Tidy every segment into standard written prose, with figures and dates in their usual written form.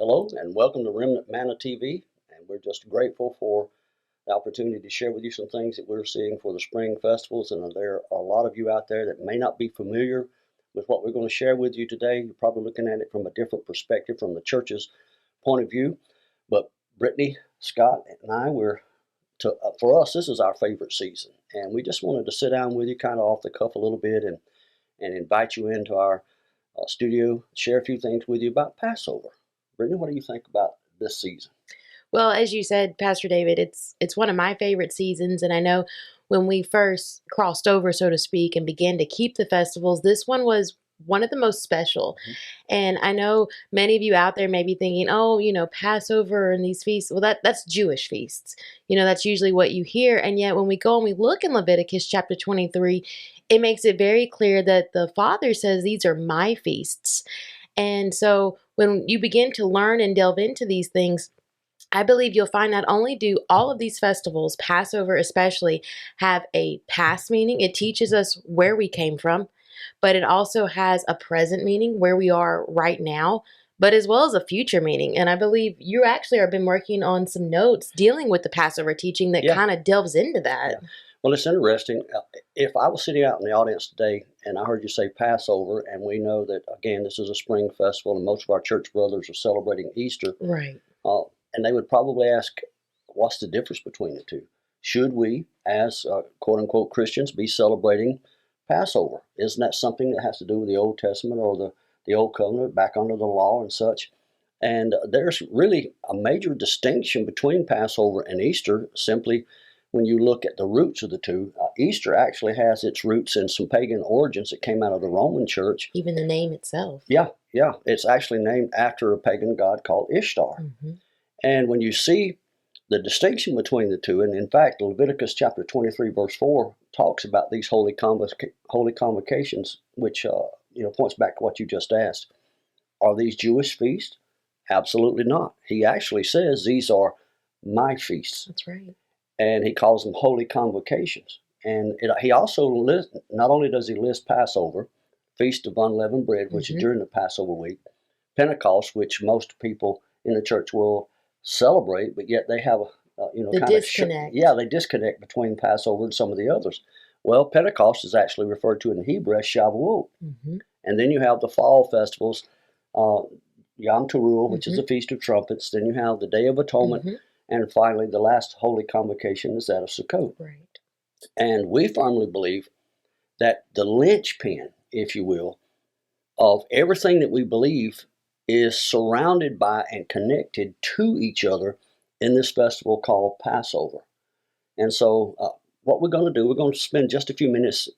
Hello and welcome to Remnant Manna TV, and we're just grateful for the opportunity to share with you some things that we're seeing for the spring festivals. And there are a lot of you out there that may not be familiar with what we're going to share with you today. You're probably looking at it from a different perspective from the church's point of view. But Brittney, Scott, and I, for us, this is our favorite season, and we just wanted to sit down with you kind of off the cuff a little bit and invite you into our studio, share a few things with you about Passover. Brittney, what do you think about this season? Well, as you said, Pastor David, it's one of my favorite seasons, and I know when we first crossed over, so to speak, and began to keep the festivals, this one was one of the most special. Mm-hmm. And I know many of you out there may be thinking, oh, Passover and these feasts, well, that's Jewish feasts. That's usually what you hear. And yet when we go and we look in Leviticus chapter 23, it makes it very clear that the Father says these are my feasts. And so when you begin to learn and delve into these things, I believe you'll find not only do all of these festivals, Passover especially, have a past meaning. It teaches us where we came from, but it also has a present meaning, where we are right now, but as well as a future meaning. And I believe you actually have been working on some notes dealing with the Passover teaching that kind of delves into that. Yeah. Well, it's interesting. If I was sitting out in the audience today and I heard you say Passover, and we know that, again, this is a spring festival and most of our church brothers are celebrating Easter. Right. And they would probably ask, what's the difference between the two? Should we, as quote-unquote Christians, be celebrating Passover? Isn't that something that has to do with the Old Testament or the Old Covenant, back under the law and such? And there's really a major distinction between Passover and Easter, simply when you look at the roots of the two. Easter actually has its roots in some pagan origins that came out of the Roman church. Even the name itself. Yeah. It's actually named after a pagan god called Ishtar. Mm-hmm. And when you see the distinction between the two, and in fact, Leviticus chapter 23, verse 4 talks about these holy convocations, which points back to what you just asked. Are these Jewish feasts? Absolutely not. He actually says these are my feasts. That's right. And he calls them holy convocations. And he also not only does he list Passover, Feast of Unleavened Bread, which is during the Passover week, Pentecost, which most people in the church world celebrate, but yet they have the disconnect. They disconnect between Passover and some of the others. Well, Pentecost is actually referred to in the Hebrew as Shavuot. Mm-hmm. And then you have the fall festivals, Yom Teruah, which is the Feast of Trumpets. Then you have the Day of Atonement. Mm-hmm. And finally, the last holy convocation is that of Sukkot. Right. And we firmly believe that the linchpin, if you will, of everything that we believe is surrounded by and connected to each other in this festival called Passover. And so what we're going to do, we're going to spend just a few minutes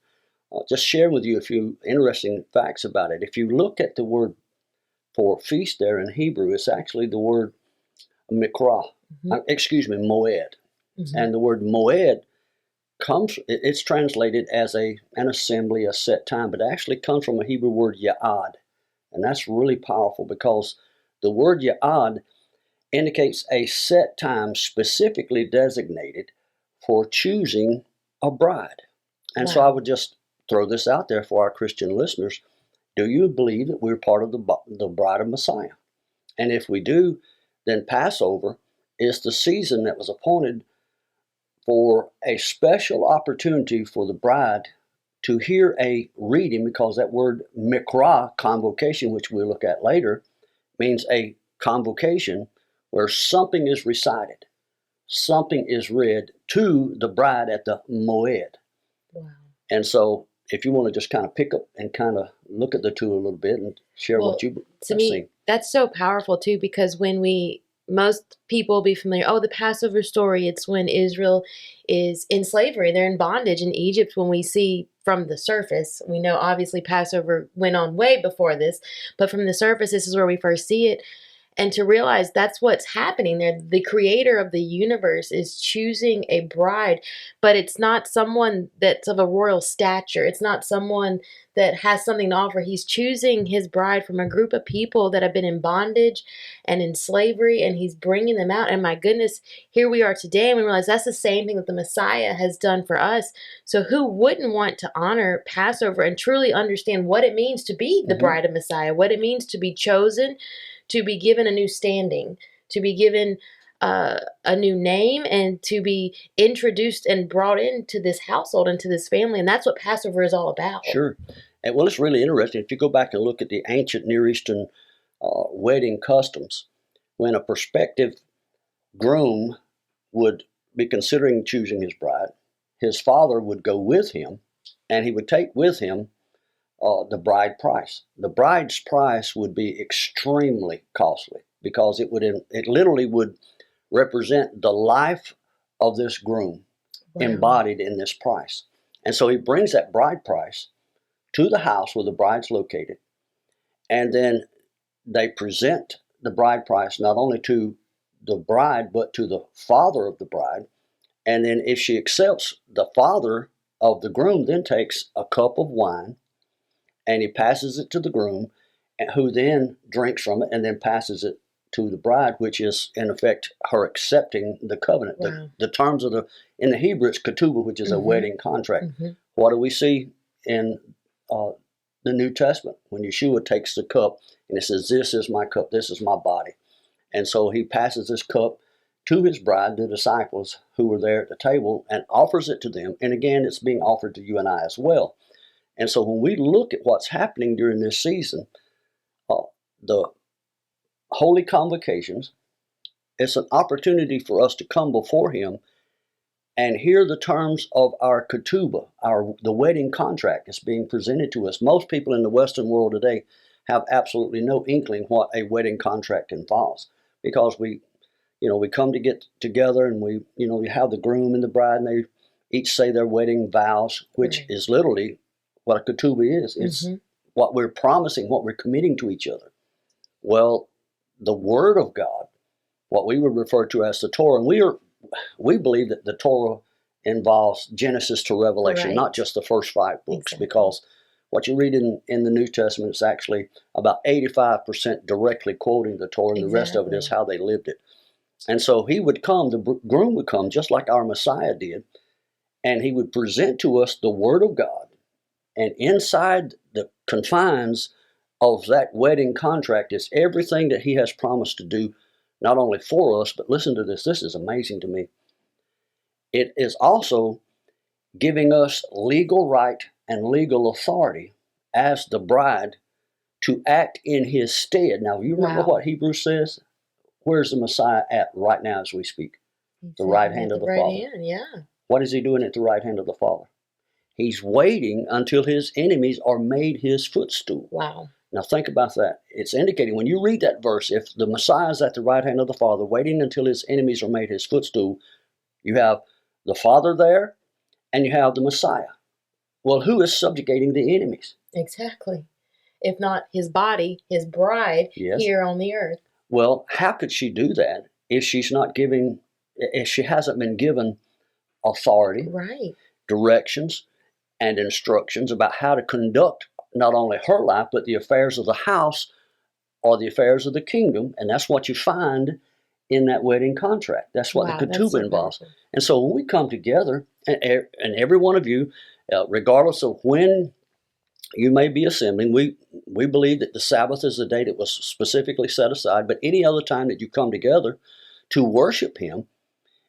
just sharing with you a few interesting facts about it. If you look at the word for feast there in Hebrew, it's actually the word mikra. Moed. Mm-hmm. And the word moed it's translated as an assembly, a set time, but it actually comes from a Hebrew word ya'ad. And that's really powerful because the word ya'ad indicates a set time specifically designated for choosing a bride. And so I would just throw this out there for our Christian listeners. Do you believe that we're part of the bride of Messiah? And if we do, then Passover is the season that was appointed for a special opportunity for the bride to hear a reading, because that word mikra, convocation, which we'll look at later, means a convocation where something is recited, something is read to the bride at the moed. Wow. And so if you want to just kind of pick up and kind of look at the two a little bit and share what you've seen. That's so powerful too, because most people will be familiar, the Passover story, it's when Israel is in slavery. They're in bondage in Egypt. When we see from the surface, we know obviously Passover went on way before this, but from the surface, this is where we first see it. And to realize that's what's happening there. The creator of the universe is choosing a bride, but it's not someone that's of a royal stature. It's not someone that has something to offer. He's choosing his bride from a group of people that have been in bondage and in slavery, and he's bringing them out. And my goodness, here we are today, and we realize that's the same thing that the Messiah has done for us. So who wouldn't want to honor Passover and truly understand what it means to be the bride of Messiah, what it means to be chosen, to be given a new standing, to be given a new name, and to be introduced and brought into this household, into this family. And that's what Passover is all about. Sure. And well, it's really interesting. If you go back and look at the ancient Near Eastern wedding customs, when a prospective groom would be considering choosing his bride, his father would go with him, and he would take with him the bride price. The bride's price would be extremely costly because it literally would represent the life of this groom embodied in this price. And so he brings that bride price to the house where the bride's located, and then they present the bride price not only to the bride but to the father of the bride. And then if she accepts, the father of the groom then takes a cup of wine and he passes it to the groom, who then drinks from it and then passes it to the bride, which is in effect her accepting the covenant. Wow. The terms of in the Hebrew it's ketubah, which is a wedding contract. What do we see in the New Testament when Yeshua takes the cup and it says, "This is my cup, this is my body." And so he passes this cup to his bride, the disciples who were there at the table, and offers it to them. And again, it's being offered to you and I as well. And so when we look at what's happening during this season, the holy convocations, it's an opportunity for us to come before him and hear the terms of our ketubah, the wedding contract that's being presented to us. Most people in the Western world today have absolutely no inkling what a wedding contract involves, because we come to get together and we have the groom and the bride, and they each say their wedding vows, which is literally what a ketubah is. It's what we're promising, what we're committing to each other. Well, the Word of God, what we would refer to as the Torah, and we believe that the Torah involves Genesis to Revelation, not just the first 5 books, because what you read in the New Testament is actually about 85% directly quoting the Torah, and the rest of it is how they lived it. And so he would come, the groom would come, just like our Messiah did, and he would present to us the Word of God. And inside the confines of that wedding contract is everything that he has promised to do, not only for us, but listen to this. This is amazing to me. It is also giving us legal right and legal authority as the bride to act in his stead. Now, you remember what Hebrews says? Where's the Messiah at right now as we speak? The right hand of the Father. What is he doing at the right hand of the Father? He's waiting until his enemies are made his footstool. Wow. Now think about that. It's indicating, when you read that verse, if the Messiah is at the right hand of the Father, waiting until his enemies are made his footstool, you have the Father there and you have the Messiah. Well, who is subjugating the enemies? Exactly. If not his body, his bride here on the earth. Well, how could she do that if she hasn't been given authority, directions, and instructions about how to conduct not only her life, but the affairs of the house or the affairs of the kingdom? And that's what you find in that wedding contract. That's what the ketubah involves. Powerful. And so when we come together, and every one of you, regardless of when you may be assembling, we believe that the Sabbath is the day that was specifically set aside, but any other time that you come together to worship him,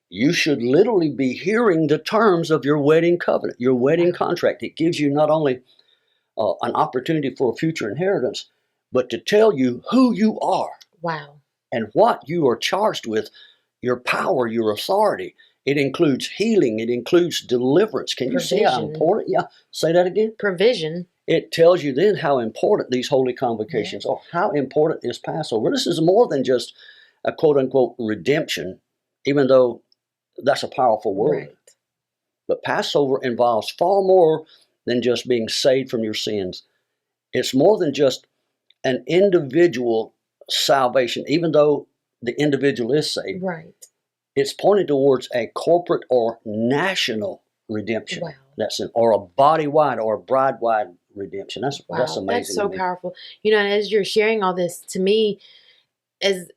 you should literally be hearing the terms of your wedding covenant, your wedding contract. It gives you not only an opportunity for a future inheritance, but to tell you who you are. Wow. And what you are charged with, your power, your authority. It includes healing. It includes deliverance. Can you see how important? Yeah, say that again. Provision. It tells you then how important these holy convocations are. How important is Passover? This is more than just a quote-unquote redemption, even though that's a powerful word. But Passover involves far more than just being saved from your sins. It's more than just an individual salvation, even though the individual is saved. It's pointed towards a corporate or national redemption. Or a body-wide or a bride-wide redemption. That's amazing. That's so powerful. And as you're sharing all this, to me, as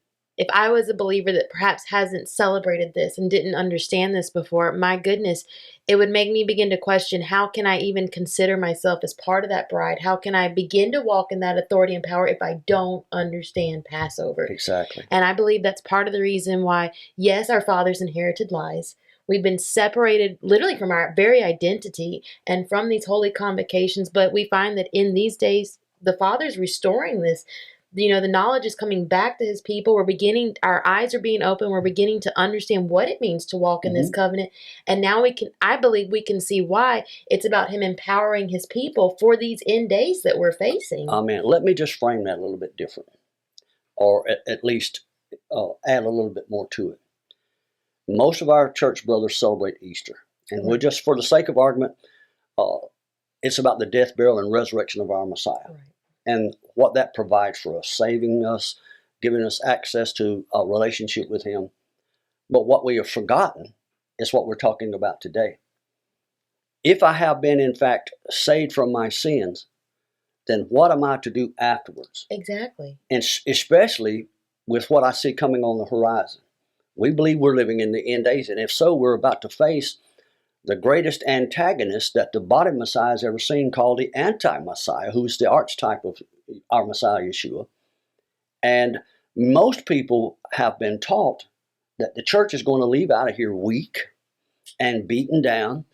if I was a believer that perhaps hasn't celebrated this and didn't understand this before, my goodness, it would make me begin to question, how can I even consider myself as part of that bride? How can I begin to walk in that authority and power if I don't understand Passover? Exactly. And I believe that's part of the reason why, yes, our fathers inherited lies. We've been separated literally from our very identity and from these holy convocations. But we find that in these days, the Father's restoring this. The knowledge is coming back to his people. Our eyes are being open. We're beginning to understand what it means to walk in this covenant. And now I believe we can see why it's about him empowering his people for these end days that we're facing. Amen. Let me just frame that a little bit different, or at least add a little bit more to it. Most of our church brothers celebrate Easter, and we're just, for the sake of argument, it's about the death, burial, and resurrection of our Messiah, and what that provides for us, saving us, giving us access to a relationship with him. But what we have forgotten is what we're talking about today. If I have been, in fact, saved from my sins, then what am I to do afterwards? Exactly. And especially with what I see coming on the horizon. We believe we're living in the end days, and if so, we're about to face the greatest antagonist that the body of Messiah has ever seen, called the anti-Messiah, who's the archetype of our Messiah, Yeshua. And most people have been taught that the church is going to leave out of here weak and beaten down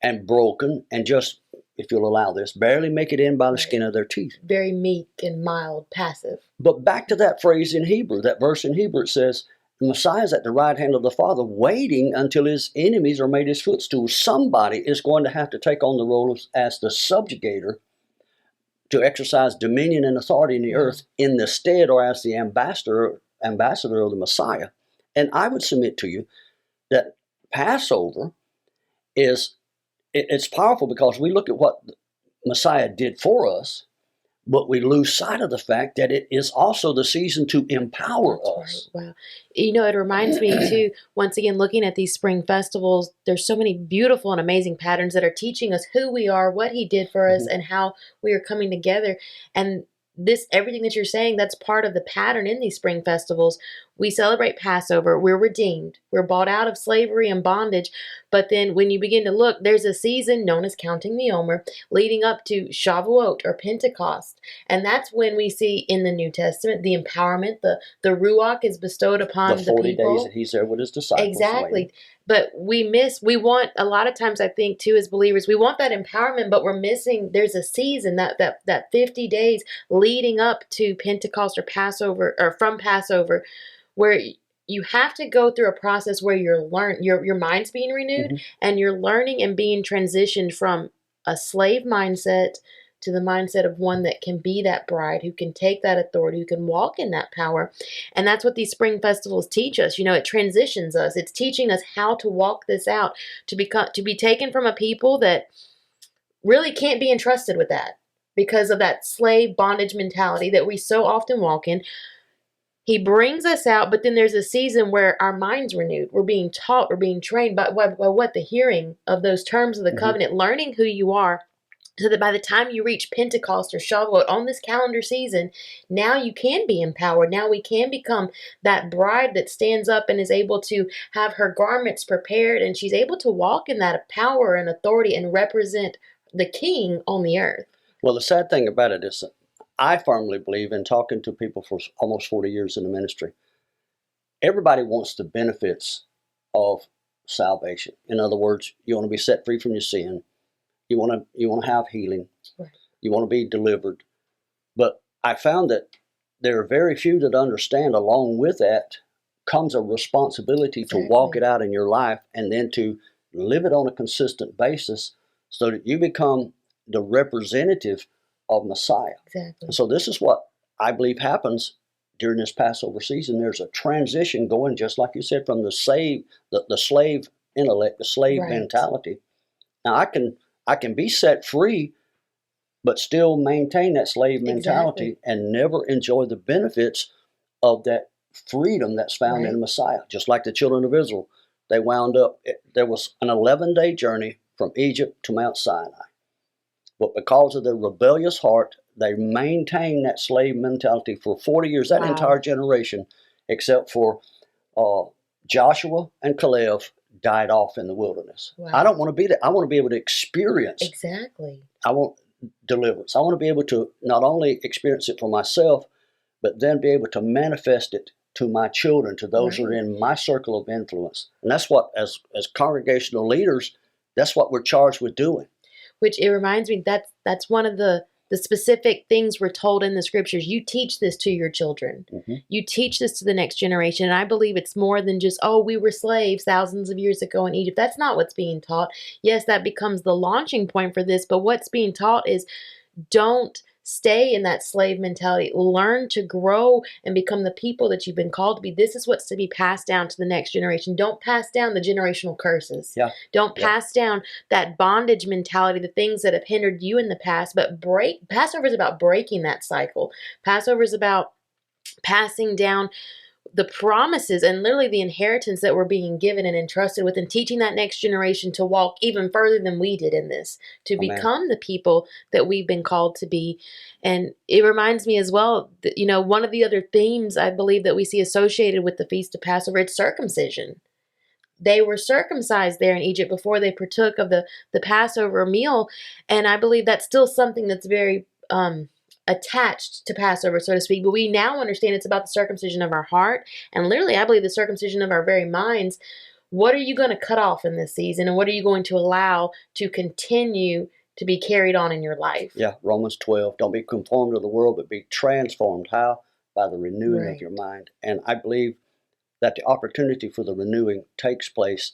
and broken and just, if you'll allow this, barely make it in by the skin of their teeth. Very meek and mild, passive. But back to that phrase in Hebrew, that verse in Hebrew, it says, the Messiah is at the right hand of the Father, waiting until his enemies are made his footstool. Somebody is going to have to take on the role as the subjugator to exercise dominion and authority in the earth in the stead, or as the ambassador of the Messiah. And I would submit to you that Passover it's powerful, because we look at what Messiah did for us, but we lose sight of the fact that it is also the season to empower us. Right. Wow. It reminds me too, once again, looking at these spring festivals, there's so many beautiful and amazing patterns that are teaching us who we are, what he did for us, and how we are coming together. And everything that you're saying, that's part of the pattern in these spring festivals. We celebrate Passover. We're redeemed. We're bought out of slavery and bondage. But then when you begin to look, there's a season known as counting the Omer, leading up to Shavuot or Pentecost. And that's when we see in the New Testament the empowerment, the Ruach is bestowed upon the 40 people. days that he's there with his disciples. Exactly. Later. But we want, a lot of times I think too, as believers, we want that empowerment, but we're missing, there's a season, that 50 days leading up to Pentecost or Passover, or from Passover, where you have to go through a process where your mind's being renewed, and you're learning and being transitioned from a slave mindset to the mindset of one that can be that bride, who can take that authority, who can walk in that power. And that's what these spring festivals teach us. It transitions us. It's teaching us how to walk this out, to be taken from a people that really can't be entrusted with that because of that slave bondage mentality that we so often walk in. He brings us out, but then there's a season where our mind's renewed. We're being taught, we're being trained by what? The hearing of those terms of the covenant, learning who you are, so that by the time you reach Pentecost or Shavuot on this calendar season, now you can be empowered. Now we can become that bride that stands up and is able to have her garments prepared, and she's able to walk in that power and authority and represent the King on the earth. Well, the sad thing about it is that I firmly believe, in talking to people for almost 40 years in the ministry, everybody wants the benefits of salvation. In other words, you want to be set free from your sin. You want to have healing. Right. You want to be delivered. But I found that there are very few that understand, along with that comes a responsibility to walk it out in your life, and then to live it on a consistent basis, so that you become the representative of Messiah. Exactly. And so this is what I believe happens during this Passover season. There's a transition going, just like you said, from the slave intellect, the slave mentality. Now I can be set free, but still maintain that slave mentality and never enjoy the benefits of that freedom that's found in Messiah. Just like the children of Israel, they wound up, there was an 11-day journey from Egypt to Mount Sinai. But because of their rebellious heart, they maintained that slave mentality for 40 years, that entire generation. except for Joshua and Caleb died off in the wilderness. Wow. I don't want to be that. I want to be able to experience. Exactly. I want deliverance. I want to be able to not only experience it for myself, but then be able to manifest it to my children, to those who are in my circle of influence. And that's what, as congregational leaders, that's what we're charged with doing. Which it reminds me, that's one of the specific things we're told in the scriptures. You teach this to your children. Mm-hmm. You teach this to the next generation. And I believe it's more than just, oh, we were slaves thousands of years ago in Egypt. That's not what's being taught. Yes, that becomes the launching point for this. But what's being taught is, don't stay in that slave mentality. Learn to grow and become the people that you've been called to be. This is what's to be passed down to the next generation. Don't pass down the generational curses. Yeah. Don't pass down that bondage mentality, the things that have hindered you in the past, but Passover is about breaking that cycle. Passover is about passing down the promises and literally the inheritance that we're being given and entrusted with, and teaching that next generation to walk even further than we did in this, to become the people that we've been called to be. And it reminds me as well that, one of the other themes I believe that we see associated with the Feast of Passover, it's circumcision. They were circumcised there in Egypt before they partook of the Passover meal. And I believe that's still something that's very attached to Passover, so to speak, but we now understand it's about the circumcision of our heart, and literally, I believe, the circumcision of our very minds. What are you going to cut off in this season, and what are you going to allow to continue to be carried on in your life? Yeah, Romans 12, don't be conformed to the world, but be transformed. How? By the renewing of your mind. And I believe that the opportunity for the renewing takes place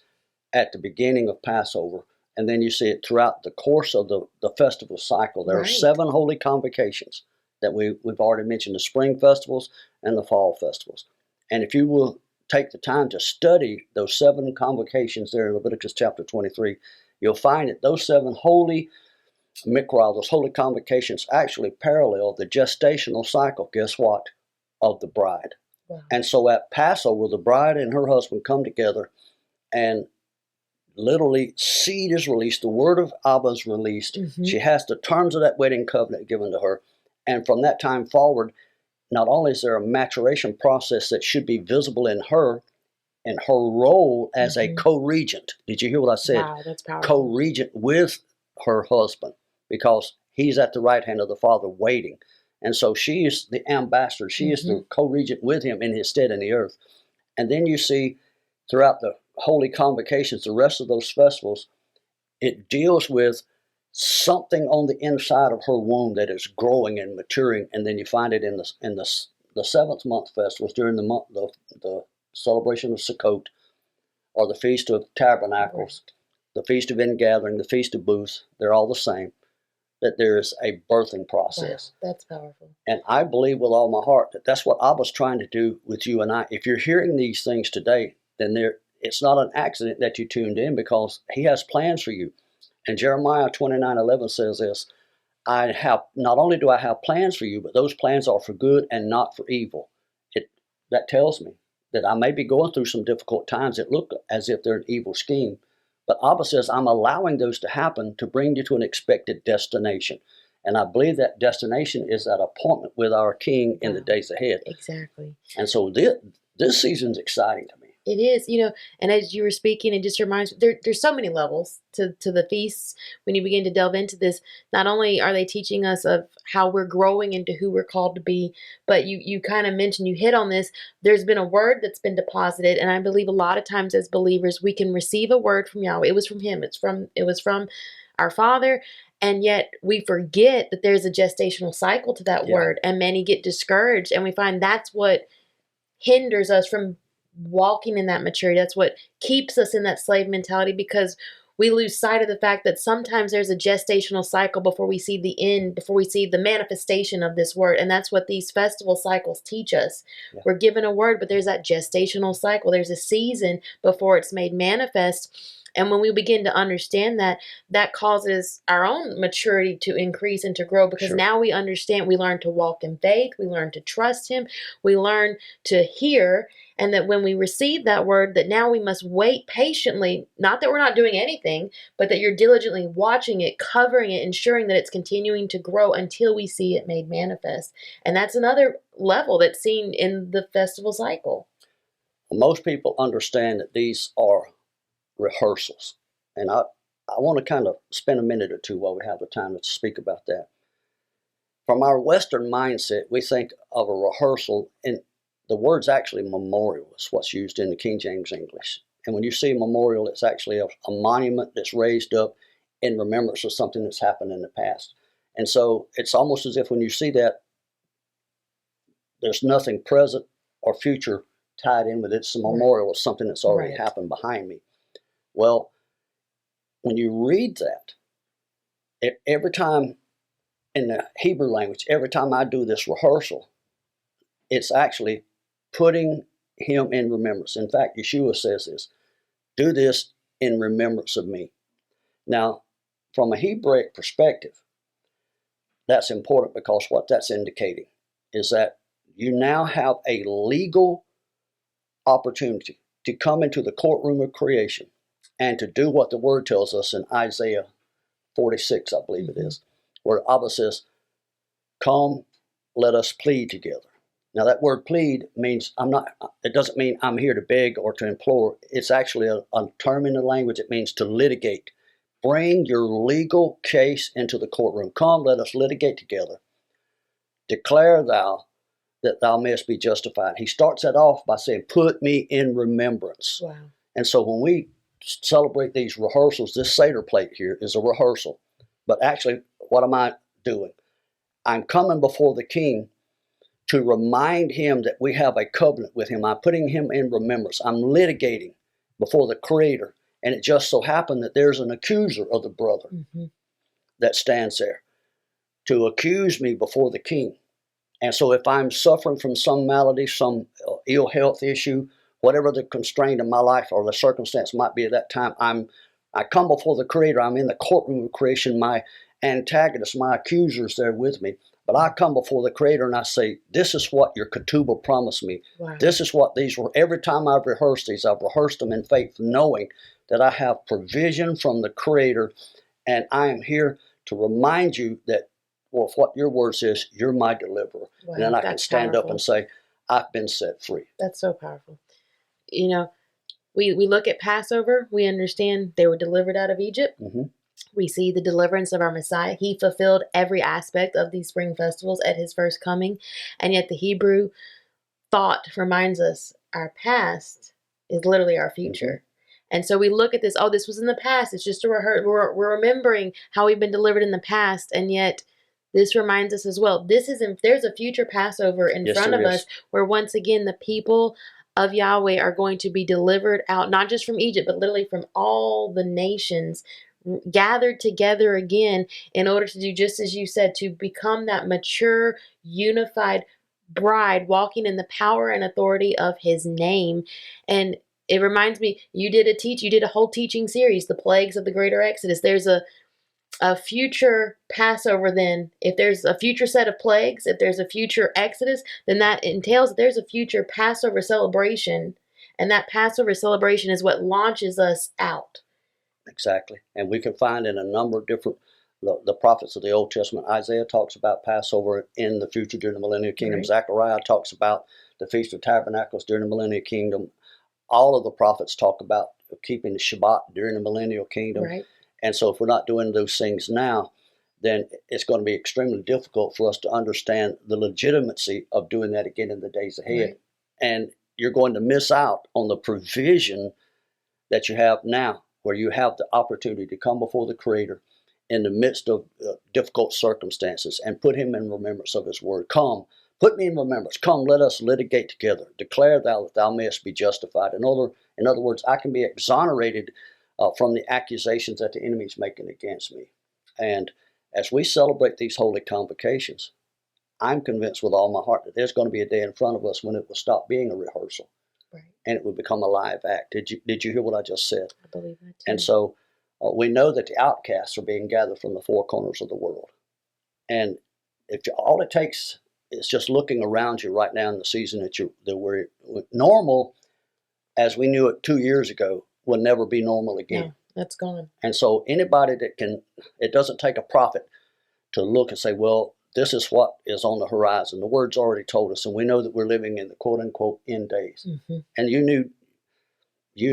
at the beginning of Passover, and then you see it throughout the course of the festival cycle. There are 7 holy convocations that we've already mentioned, the spring festivals and the fall festivals. And if you will take the time to study those 7 convocations there in Leviticus chapter 23, you'll find that those 7 holy mikra, those holy convocations, actually parallel the gestational cycle, guess what, of the bride. Wow. And so at Passover, the bride and her husband come together, and literally seed is released, the word of Abba is released. Mm-hmm. She has the terms of that wedding covenant given to her. And from that time forward, not only is there a maturation process that should be visible in her role as a co-regent. Did you hear what I said? Wow, that's powerful. Co-regent with her husband, because he's at the right hand of the Father waiting. And so she is the ambassador. She is the co-regent with him in his stead in the earth. And then you see throughout the holy convocations, the rest of those festivals, it deals with something on the inside of her womb that is growing and maturing, and then you find it in the 7th month festivals during the celebration of Sukkot, or the Feast of Tabernacles, the Feast of Ingathering, the Feast of Booths. They're all the same. That there is a birthing process. Wow, that's powerful. And I believe with all my heart that that's what Abba's trying to do with you and I. If you're hearing these things today, then it's not an accident that you tuned in, because he has plans for you. And Jeremiah 29:11 says this, not only do I have plans for you, but those plans are for good and not for evil. That tells me that I may be going through some difficult times that look as if they're an evil scheme. But Abba says, I'm allowing those to happen to bring you to an expected destination. And I believe that destination is that appointment with our King in the days ahead. Exactly. And so this season's exciting to me. It is, and as you were speaking, it just reminds me, there's so many levels to the feasts. When you begin to delve into this, not only are they teaching us of how we're growing into who we're called to be, but you kind of mentioned, you hit on this, there's been a word that's been deposited, and I believe a lot of times as believers, we can receive a word from Yahweh. It was from him. It was from our Father, and yet we forget that there's a gestational cycle to that word, and many get discouraged, and we find that's what hinders us from walking in that maturity. That's what keeps us in that slave mentality, because we lose sight of the fact that sometimes there's a gestational cycle before we see the end, before we see the manifestation of this word. And that's what these festival cycles teach us. Yeah. We're given a word, but there's that gestational cycle. There's a season before it's made manifest. And when we begin to understand that, that causes our own maturity to increase and to grow, because now we understand, we learn to walk in faith, we learn to trust him, we learn to hear, and that when we receive that word, that now we must wait patiently, not that we're not doing anything, but that you're diligently watching it, covering it, ensuring that it's continuing to grow until we see it made manifest. And that's another level that's seen in the festival cycle. Most people understand that these are rehearsals. And I want to kind of spend a minute or two while we have the time to speak about that. From our Western mindset, we think of a rehearsal, and the word's actually memorial is what's used in the King James English. And when you see memorial, it's actually a monument that's raised up in remembrance of something that's happened in the past. And so it's almost as if when you see that, there's nothing present or future tied in with it. It's a memorial of something that's already happened behind me. Well, when you read that, every time in the Hebrew language, every time I do this rehearsal, it's actually putting him in remembrance. In fact, Yeshua says this, do this in remembrance of me. Now, from a Hebraic perspective, that's important because what that's indicating is that you now have a legal opportunity to come into the courtroom of creation and to do what the word tells us in Isaiah 46, I believe it is, where Abba says, come, let us plead together. Now that word plead means it doesn't mean I'm here to beg or to implore. It's actually a term in the language. It means to litigate. Bring your legal case into the courtroom. Come, let us litigate together. Declare thou that thou mayest be justified. He starts that off by saying, put me in remembrance. Wow. And so when we celebrate these rehearsals, this Seder plate here is a rehearsal. But actually, what am I doing? I'm coming before the King to remind him that we have a covenant with him. I'm putting him in remembrance. I'm litigating before the Creator. And it just so happened that there's an accuser of the brother that stands there to accuse me before the King. And so if I'm suffering from some malady, some ill health issue, whatever the constraint of my life or the circumstance might be at that time, I come before the Creator. I'm in the courtroom of creation. My antagonist, my accuser is there with me. But I come before the Creator and I say, this is what your ketubah promised me. Wow. This is what these were. Every time I've rehearsed these, I've rehearsed them in faith, knowing that I have provision from the Creator. And I am here to remind you that, well, what your word says, you're my deliverer. Wow, and then I can stand up and say, I've been set free. That's so powerful. You know, we look at Passover. We understand they were delivered out of Egypt. We see the deliverance of our Messiah. He fulfilled every aspect of these spring festivals at his first coming. And yet the Hebrew thought reminds us our past is literally our future. And so we look at this, oh, this was in the past. It's just a rehearsal. We're remembering how we've been delivered in the past. And yet this reminds us as well, there's a future Passover in front of us where once again the people of Yahweh are going to be delivered out, not just from Egypt, but literally from all the nations, gathered together again in order to do just as you said, to become that mature, unified bride walking in the power and authority of his name. And it reminds me, you did a whole teaching series, The Plagues of the Greater Exodus. There's a future Passover then. If there's a future set of plagues, if there's a future Exodus, then that entails that there's a future Passover celebration. And that Passover celebration is what launches us out. Exactly. And we can find in a number of different, the prophets of the Old Testament. Isaiah talks about Passover in the future during the millennial kingdom. Right. Zechariah talks about the Feast of Tabernacles during the millennial kingdom. All of the prophets talk about keeping the Shabbat during the millennial kingdom. Right. And so if we're not doing those things now, then it's going to be extremely difficult for us to understand the legitimacy of doing that again in the days ahead. Right. And you're going to miss out on the provision that you have now, where you have the opportunity to come before the Creator in the midst of difficult circumstances and put him in remembrance of his word. Come, put me in remembrance. Come, let us litigate together. Declare thou that thou mayest be justified. In other words, I can be exonerated from the accusations that the enemy is making against me. And as we celebrate these holy convocations, I'm convinced with all my heart that there's going to be a day in front of us when it will stop being a rehearsal. Right. And it will become a live act. Did you hear what I just said? I believe that too. And so we know that the outcasts are being gathered from the four corners of the world. And all it takes is just looking around you right now in the season that we're normal, as we knew it 2 years ago, will never be normal again. No, that's gone. And so anybody it doesn't take a prophet to look and say, well, this is what is on the horizon. The Word's already told us, and we know that we're living in the quote-unquote end days. Mm-hmm. And you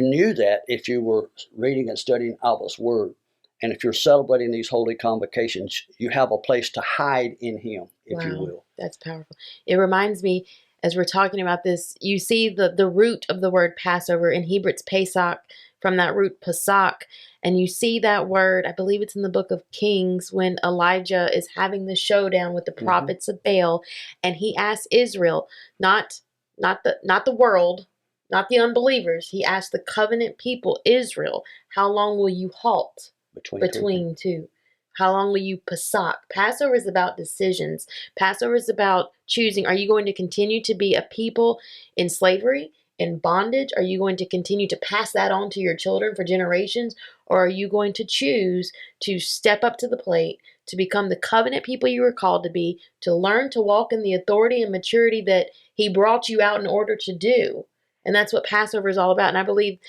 knew that if you were reading and studying Abba's Word. And if you're celebrating these holy convocations, you have a place to hide in Him, if you will. That's powerful. It reminds me, as we're talking about this, you see the root of the word Passover. In Hebrew, it's Pesach, from that root Pesach. And you see that word, I believe it's in the book of Kings, when Elijah is having the showdown with the prophets of Baal. And he asks Israel, not the world, not the unbelievers. He asked the covenant people, Israel, how long will you halt? Between two. How long will you Pesach? Passover is about decisions. Passover is about choosing. Are you going to continue to be a people in slavery, in bondage? Are you going to continue to pass that on to your children for generations? Or are you going to choose to step up to the plate, to become the covenant people you were called to be, to learn to walk in the authority and maturity that He brought you out in order to do? And that's what Passover is all about. And I believe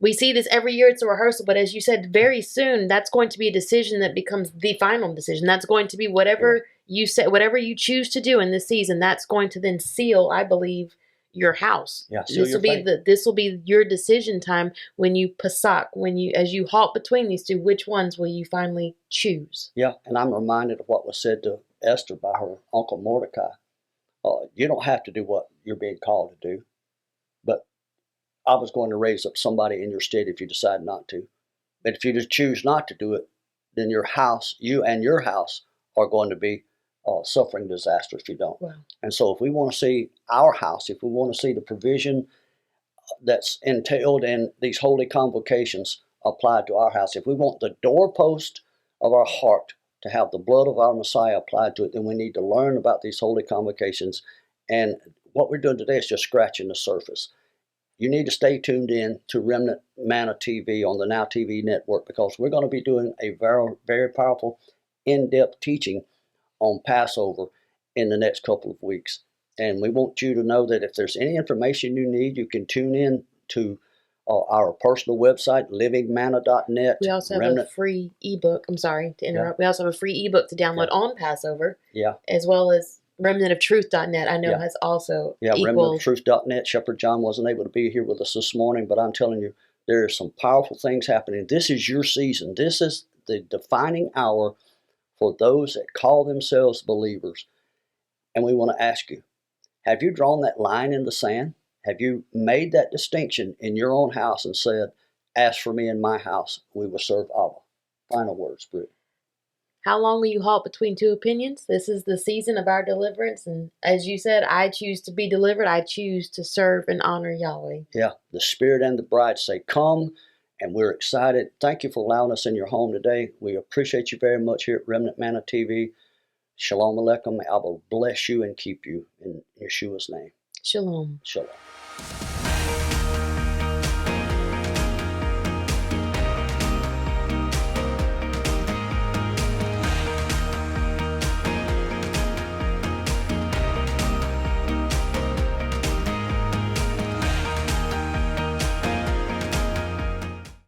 we see this every year. It's a rehearsal, but as you said, very soon, that's going to be a decision that becomes the final decision. That's going to be whatever you say, whatever you choose to do in this season. That's going to then seal, I believe, your house. Yeah, this will be your decision time when you Pesach, as you halt between these two. Which ones will you finally choose? Yeah, and I'm reminded of what was said to Esther by her uncle Mordecai. You don't have to do what you're being called to do, but I was going to raise up somebody in your stead if you decide not to. But if you just choose not to do it, then you and your house are going to be suffering disaster if you don't. Wow. And so if we want to see our house, if we want to see the provision that's entailed in these holy convocations applied to our house, if we want the doorpost of our heart to have the blood of our Messiah applied to it, then we need to learn about these holy convocations. And what we're doing today is just scratching the surface. You need to stay tuned in to Remnant Manna TV on the Now TV network, because we're going to be doing a very, very powerful, in-depth teaching on Passover in the next couple of weeks. And we want you to know that if there's any information you need, you can tune in to our personal website, livingmanna.net. We also have a free ebook. I'm sorry to interrupt. Yeah. We also have a free ebook to download on Passover. Yeah. As well as remnantoftruth.net, I know has also remnantoftruth.net. Shepherd John wasn't able to be here with us this morning, but I'm telling you, there are some powerful things happening. This is your season. This is the defining hour for those that call themselves believers. And we want to ask you, have you drawn that line in the sand? Have you made that distinction in your own house and said, as for me and my house, we will serve Abba? Final words, Britt. How long will you halt between two opinions? This is the season of our deliverance. And as you said, I choose to be delivered. I choose to serve and honor Yahweh. Yeah, the Spirit and the bride say, come, and we're excited. Thank you for allowing us in your home today. We appreciate you very much here at Remnant Manna TV. Shalom Aleichem. May Abba bless you and keep you in Yeshua's name. Shalom. Shalom.